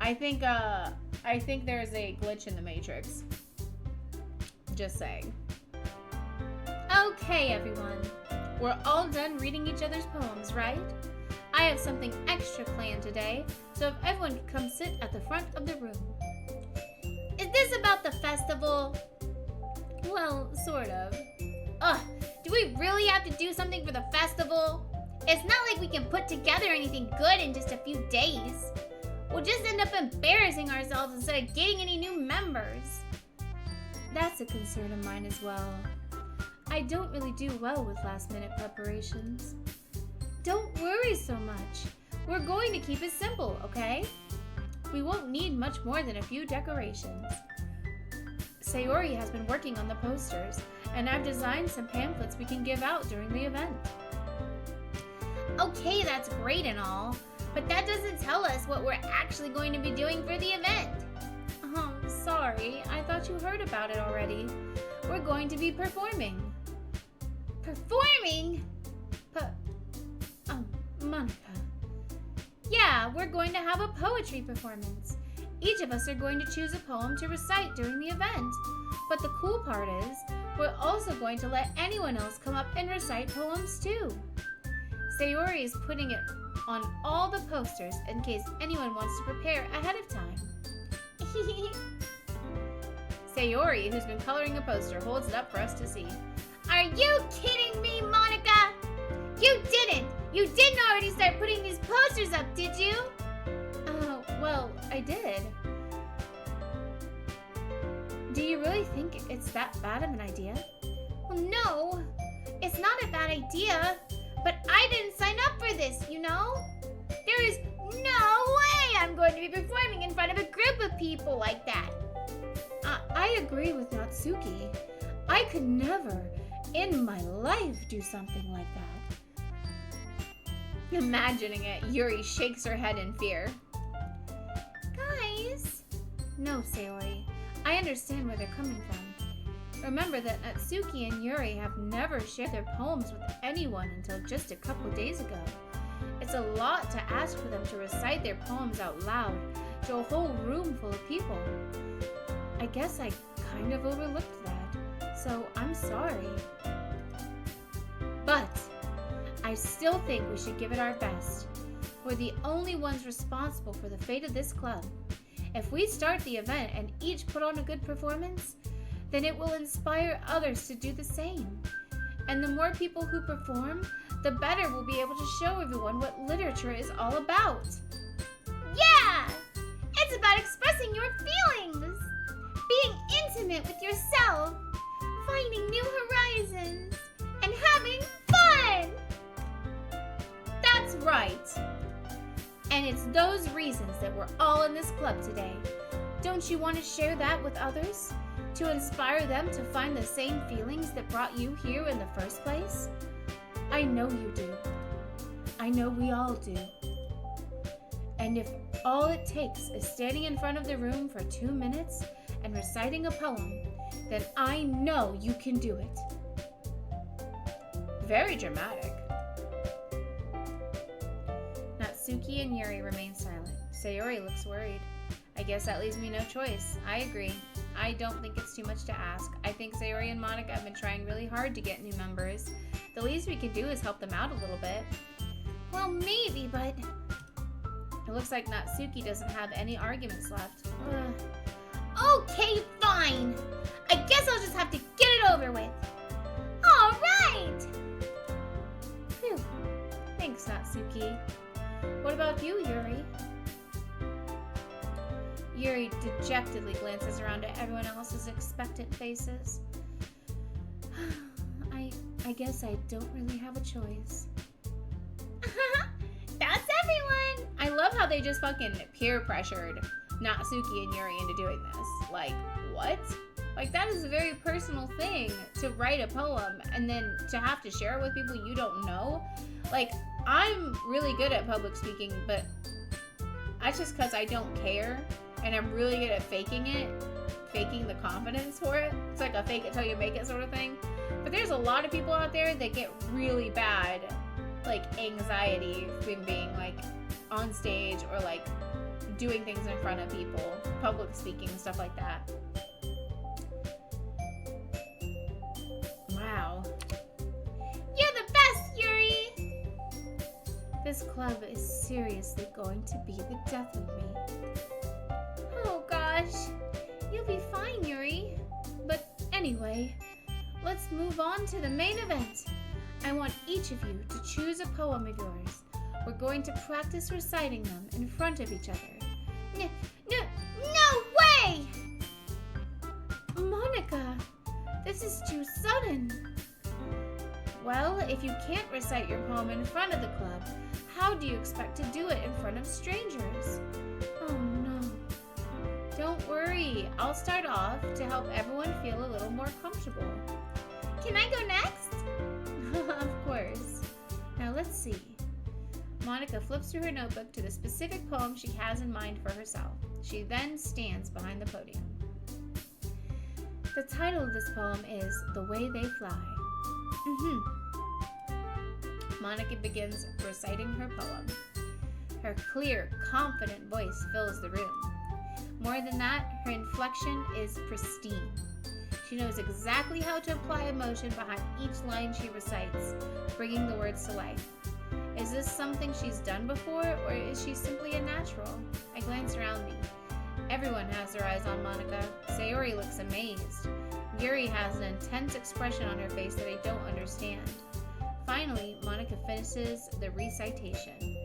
I think there's a glitch in the Matrix. Just saying. Okay, everyone. We're all done reading each other's poems, right? I have something extra planned today, so if everyone could come sit at the front of the room. Is this about the festival? Well, sort of. Ugh, do we really have to do something for the festival? It's not like we can put together anything good in just a few days. We'll just end up embarrassing ourselves instead of getting any new members. That's a concern of mine as well. I don't really do well with last-minute preparations. Don't worry so much. We're going to keep it simple, okay? We won't need much more than a few decorations. Sayori has been working on the posters, and I've designed some pamphlets we can give out during the event. Okay, that's great and all, but that doesn't tell us what we're actually going to be doing for the event. Oh, sorry, I thought you heard about it already. We're going to be performing. Performing? Monica. Yeah, we're going to have a poetry performance. Each of us are going to choose a poem to recite during the event. But the cool part is, we're also going to let anyone else come up and recite poems too. Sayori is putting it on all the posters in case anyone wants to prepare ahead of time. Sayori, who's been coloring a poster, holds it up for us to see. Are you kidding me, Monica? You didn't! You didn't already start putting these posters up, did you? Well, I did. Do you really think it's that bad of an idea? Well, no. It's not a bad idea, but I didn't sign up for this, you know? There is no way I'm going to be performing in front of a group of people like that. I agree with Natsuki. I could never in my life do something like that. Imagining it, Yuri shakes her head in fear. Guys! No, Sayori. I understand where they're coming from. Remember that Natsuki and Yuri have never shared their poems with anyone until just a couple days ago. It's a lot to ask for them to recite their poems out loud to a whole room full of people. I guess I kind of overlooked that, so I'm sorry. But I still think we should give it our best. We're the only ones responsible for the fate of this club. If we start the event and each put on a good performance, then it will inspire others to do the same. And the more people who perform, the better we'll be able to show everyone what literature is all about. Yeah! It's about expressing your feelings, being intimate with yourself, finding new horizons, and having fun! That's right. And it's those reasons that we're all in this club today. Don't you want to share that with others? To inspire them to find the same feelings that brought you here in the first place? I know you do. I know we all do. And if all it takes is standing in front of the room for 2 minutes and reciting a poem, then I know you can do it. Very dramatic. Natsuki and Yuri remain silent. Sayori looks worried. I guess that leaves me no choice. I agree. I don't think it's too much to ask. I think Sayori and Monica have been trying really hard to get new members. The least we can do is help them out a little bit. Well, maybe, but... It looks like Natsuki doesn't have any arguments left. Okay, fine. I guess I'll just have to get it over with. All right! Phew. Thanks, Natsuki. What about you, Yuri? Yuri dejectedly glances around at everyone else's expectant faces. I guess I don't really have a choice. That's everyone! I love how they just fucking peer pressured Natsuki and Yuri into doing this. Like, what? Like, that is a very personal thing to write a poem and then to have to share it with people you don't know. Like, I'm really good at public speaking, but that's just because I don't care. And I'm really good at faking it, faking the confidence for it. It's like a fake it till you make it sort of thing. But there's a lot of people out there that get really bad, like, anxiety from being, like, on stage or, like, doing things in front of people, public speaking and stuff like that. Wow. You're the best, Yuri! This club is seriously going to be the death of me. Oh gosh. You'll be fine, Yuri. But anyway, let's move on to the main event. I want each of you to choose a poem of yours. We're going to practice reciting them in front of each other. No way! Monica, this is too sudden. Well, if you can't recite your poem in front of the club, how do you expect to do it in front of strangers? Oh no. Don't worry, I'll start off to help everyone feel a little more comfortable. Can I go next? Of course. Now let's see. Monica flips through her notebook to the specific poem she has in mind for herself. She then stands behind the podium. The title of this poem is The Way They Fly. Monica begins reciting her poem. Her clear, confident voice fills the room. More than that, her inflection is pristine. She knows exactly how to apply emotion behind each line she recites, bringing the words to life. Is this something she's done before, or is she simply a natural? I glance around me. Everyone has their eyes on Monica. Sayori looks amazed. Yuri has an intense expression on her face that I don't understand. Finally, Monica finishes the recitation.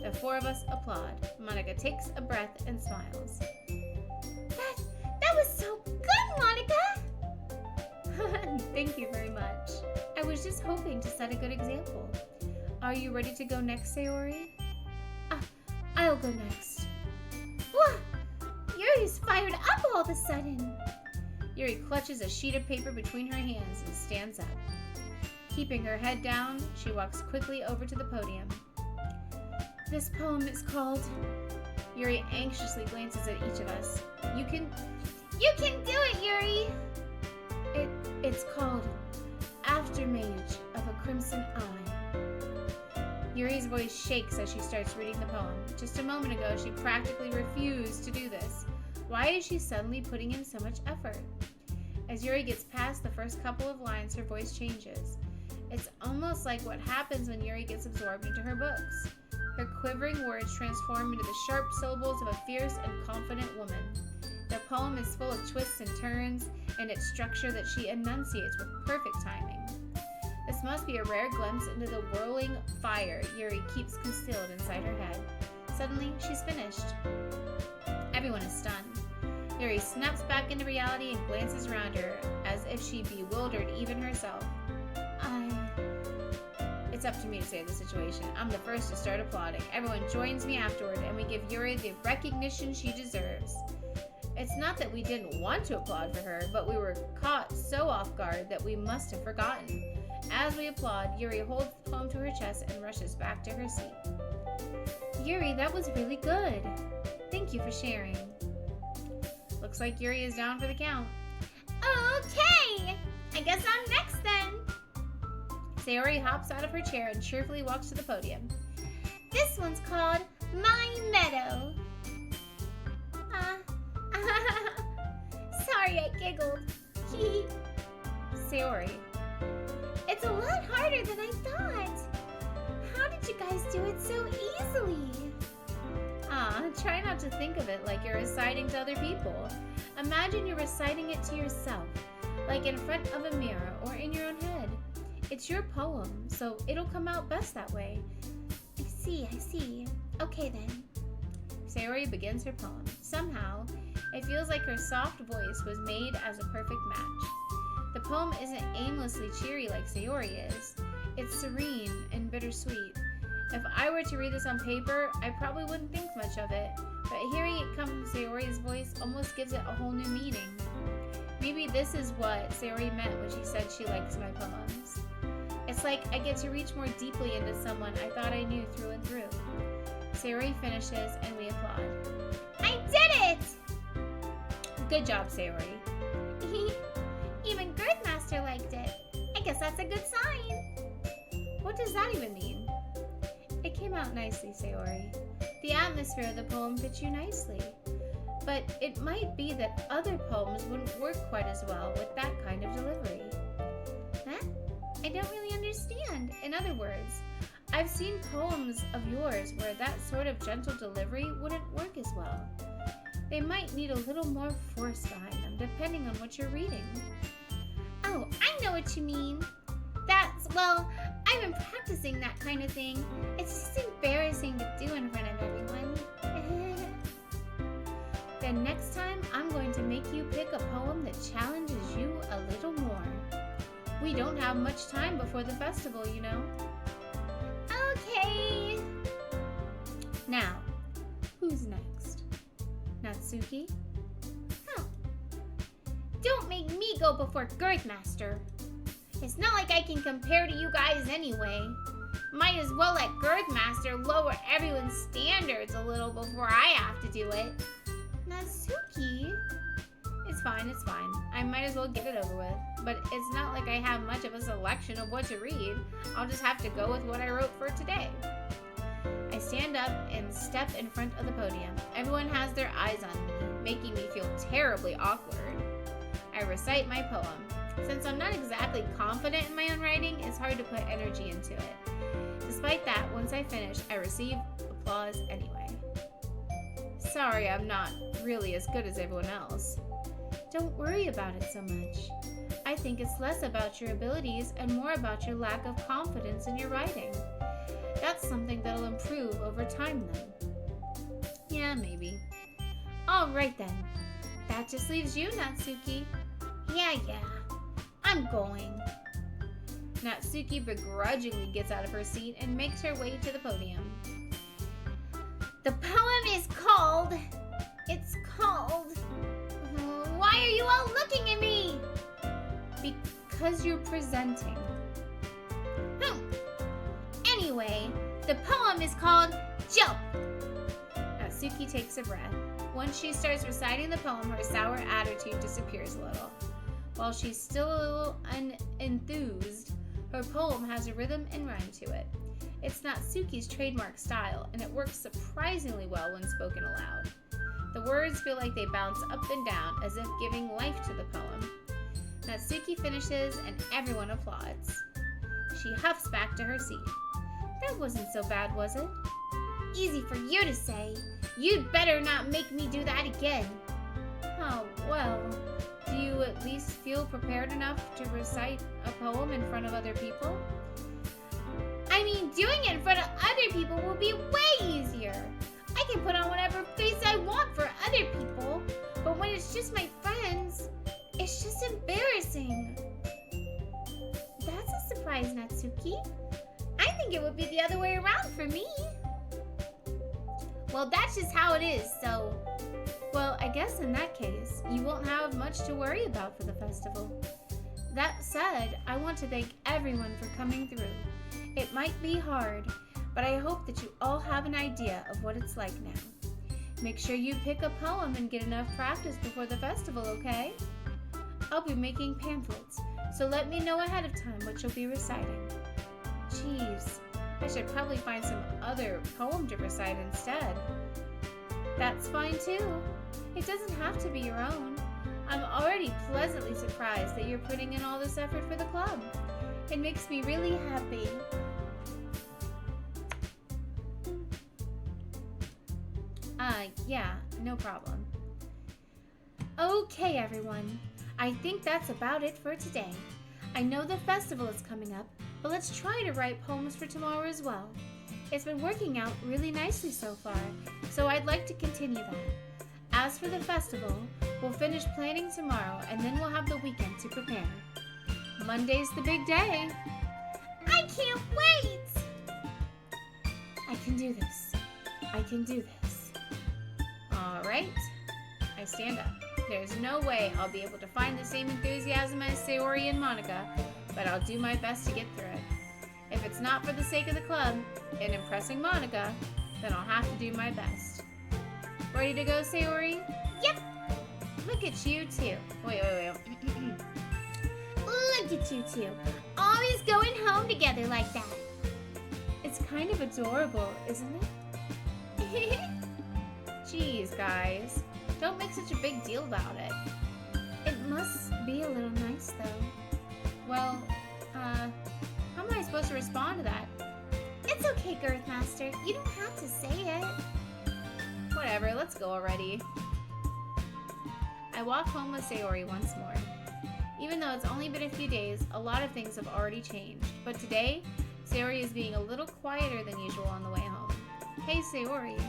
The four of us applaud. Monica takes a breath and smiles. That was so good, Monica! Thank you very much. I was just hoping to set a good example. Are you ready to go next, Sayori? I'll go next. Whoa! Yuri's fired up all of a sudden. Yuri clutches a sheet of paper between her hands and stands up. Keeping her head down, she walks quickly over to the podium. This poem is called... Yuri anxiously glances at each of us. You can do it, Yuri! It's called Aftermage of a Crimson Eye. Yuri's voice shakes as she starts reading the poem. Just a moment ago, she practically refused to do this. Why is she suddenly putting in so much effort? As Yuri gets past the first couple of lines, her voice changes. It's almost like what happens when Yuri gets absorbed into her books. Her quivering words transform into the sharp syllables of a fierce and confident woman. The poem is full of twists and turns, and its structure that she enunciates with perfect timing. This must be a rare glimpse into the whirling fire Yuri keeps concealed inside her head. Suddenly, she's finished. Everyone is stunned. Yuri snaps back into reality and glances around her, as if she bewildered even herself. It's up to me to save the situation. I'm the first to start applauding. Everyone joins me afterward, and we give Yuri the recognition she deserves. It's not that we didn't want to applaud for her, but we were caught so off guard that we must have forgotten. As we applaud, Yuri holds the poem to her chest and rushes back to her seat. Yuri, that was really good. Thank you for sharing. Looks like Yuri is down for the count. Okay! I guess I'm next then. Sayori hops out of her chair and cheerfully walks to the podium. This one's called My Meadow. Sorry, I giggled. Sayori. It's a lot harder than I thought. How did you guys do it so easily? Try not to think of it like you're reciting to other people. Imagine you're reciting it to yourself, like in front of a mirror or in your own head. It's your poem, so it'll come out best that way. I see. Okay then. Sayori begins her poem. Somehow, it feels like her soft voice was made as a perfect match. The poem isn't aimlessly cheery like Sayori is. It's serene and bittersweet. If I were to read this on paper, I probably wouldn't think much of it, but hearing it come from Sayori's voice almost gives it a whole new meaning. Maybe this is what Sayori meant when she said she likes my poems. It's like I get to reach more deeply into someone I thought I knew through and through. Sayori finishes and we applaud. I did it! Good job, Sayori. Even Girthmaster liked it. I guess that's a good sign. What does that even mean? It came out nicely, Sayori. The atmosphere of the poem fits you nicely. But it might be that other poems wouldn't work quite as well with that kind of delivery. Huh? I don't really understand. In other words, I've seen poems of yours where that sort of gentle delivery wouldn't work as well. They might need a little more force behind them, depending on what you're reading. Oh, I know what you mean. Well, I've been practicing that kind of thing. It's just embarrassing to do in front of everyone. Then next time, I'm going to make you pick a poem that challenges you a little more. We don't have much time before the festival, you know. Okay. Now, who's next? Natsuki? Don't make me go before Girthmaster. It's not like I can compare to you guys anyway. Might as well let Girthmaster lower everyone's standards a little before I have to do it. Natsuki? It's fine. I might as well get it over with. But it's not like I have much of a selection of what to read. I'll just have to go with what I wrote for today. I stand up and step in front of the podium. Everyone has their eyes on me, making me feel terribly awkward. I recite my poem. Since I'm not exactly confident in my own writing, it's hard to put energy into it. Despite that, once I finish, I receive applause anyway. Sorry, I'm not really as good as everyone else. Don't worry about it so much. I think it's less about your abilities and more about your lack of confidence in your writing. That's something that'll improve over time then. Yeah, maybe. Alright then. That just leaves you, Natsuki. Yeah. I'm going. Natsuki begrudgingly gets out of her seat and makes her way to the podium. The poem is called... Why are you all looking at me? Because you're presenting. Anyway, the poem is called Jump. Natsuki takes a breath. Once she starts reciting the poem, her sour attitude disappears a little. While she's still a little unenthused, her poem has a rhythm and rhyme to it. It's Natsuki's trademark style, and it works surprisingly well when spoken aloud. The words feel like they bounce up and down, as if giving life to the poem. Natsuki finishes, and everyone applauds. She huffs back to her seat. That wasn't so bad, was it? Easy for you to say. You'd better not make me do that again. Oh, well... Do you at least feel prepared enough to recite a poem in front of other people? I mean, doing it in front of other people will be way easier. I can put on whatever face I want for other people, but when it's just my friends, it's just embarrassing. That's a surprise, Natsuki. I think it would be the other way around for me. Well, that's just how it is, so... Well, I guess in that case, you won't have much to worry about for the festival. That said, I want to thank everyone for coming through. It might be hard, but I hope that you all have an idea of what it's like now. Make sure you pick a poem and get enough practice before the festival, okay? I'll be making pamphlets, so let me know ahead of time what you'll be reciting. Jeez, I should probably find some other poem to recite instead. That's fine too. It doesn't have to be your own. I'm already pleasantly surprised that you're putting in all this effort for the club. It makes me really happy. Yeah, no problem. Okay, everyone. I think that's about it for today. I know the festival is coming up, but let's try to write poems for tomorrow as well. It's been working out really nicely so far, so I'd like to continue that. As for the festival, we'll finish planning tomorrow and then we'll have the weekend to prepare. Monday's the big day. I can't wait! I can do this. I can do this. Alright. I stand up. There's no way I'll be able to find the same enthusiasm as Sayori and Monica, but I'll do my best to get through it. If it's not for the sake of the club and impressing Monica, then I'll have to do my best. Ready to go, Sayori? Yep! Look at you two. Wait. Look at you two. Always going home together like that. It's kind of adorable, isn't it? Jeez, guys. Don't make such a big deal about it. It must be a little nice, though. Well, how am I supposed to respond to that? It's okay, Girthmaster. You don't have to say it. Whatever, let's go already. I walk home with Sayori once more. Even though it's only been a few days, a lot of things have already changed. But today, Sayori is being a little quieter than usual on the way home. Hey, Sayori.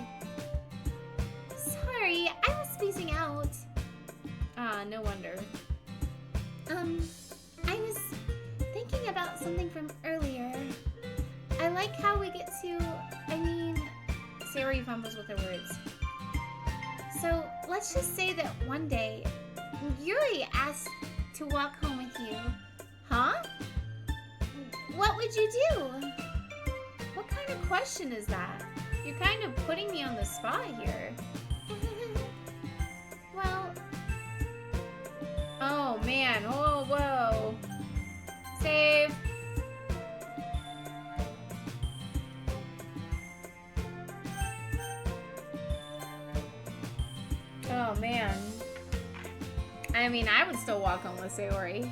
Sorry, I was spacing out. Ah, no wonder. I was thinking about something from earlier. I like how we get to, Sayori fumbles with her words. So, let's just say that one day, Yuri asked to walk home with you. Huh? What would you do? What kind of question is that? You're kind of putting me on the spot here. Well... Oh, man. Oh, whoa. Save. Oh, man. I mean, I would still walk home with Sayori.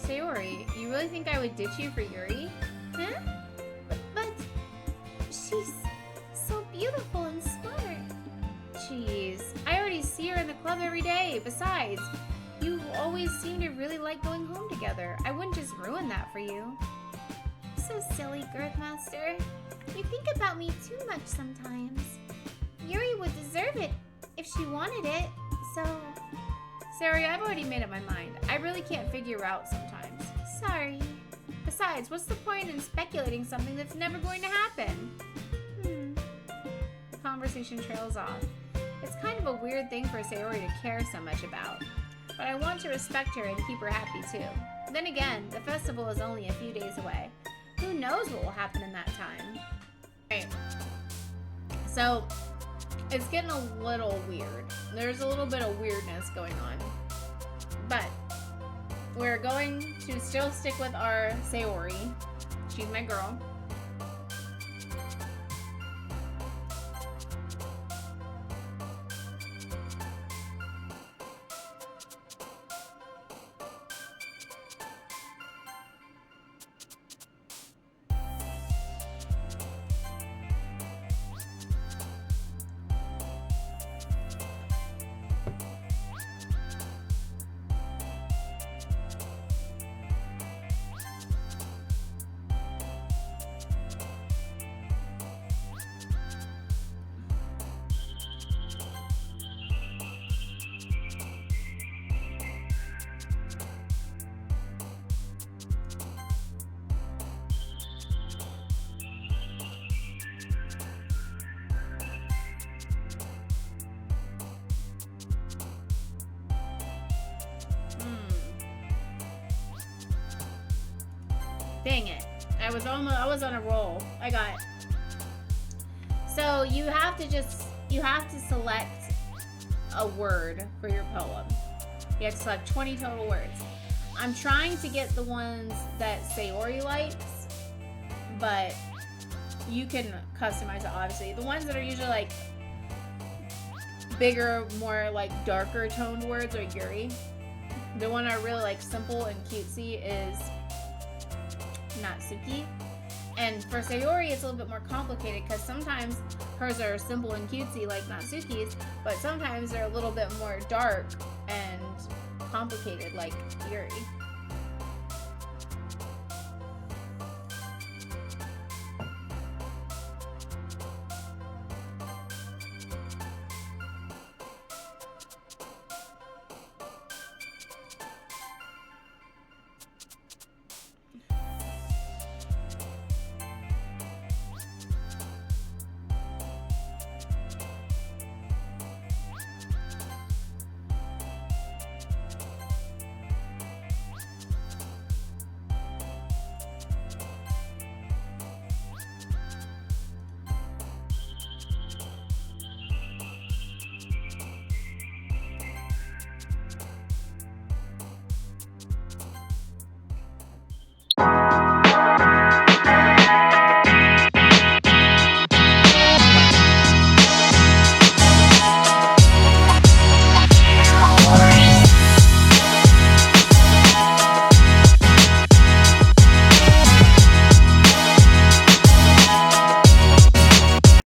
Sayori, you really think I would ditch you for Yuri? Huh? But she's so beautiful and smart. Jeez, I already see her in the club every day. Besides, you always seem to really like going home together. I wouldn't just ruin that for you. So silly, Girthmaster. You think about me too much sometimes. Yuri would deserve it if she wanted it, so... Sayori, I've already made up my mind. I really can't figure her out sometimes. Sorry. Besides, what's the point in speculating something that's never going to happen? The conversation trails off. It's kind of a weird thing for Sayori to care so much about. But I want to respect her and keep her happy too. Then again, the festival is only a few days away. Who knows what will happen in that time? Alright. So... it's getting a little weird. There's a little bit of weirdness going on. But we're going to still stick with our Sayori. She's my girl. Dang it. I was on a roll. I got it. So you have to select a word for your poem. You have to select 20 total words. I'm trying to get the ones that Sayori likes, but you can customize it, obviously. The ones that are usually like bigger, more like darker toned words are Yuri. The one I really like, simple and cutesy, is Natsuki. And for Sayori, it's a little bit more complicated because sometimes hers are simple and cutesy like Natsuki's, but sometimes they're a little bit more dark and complicated like Yuri.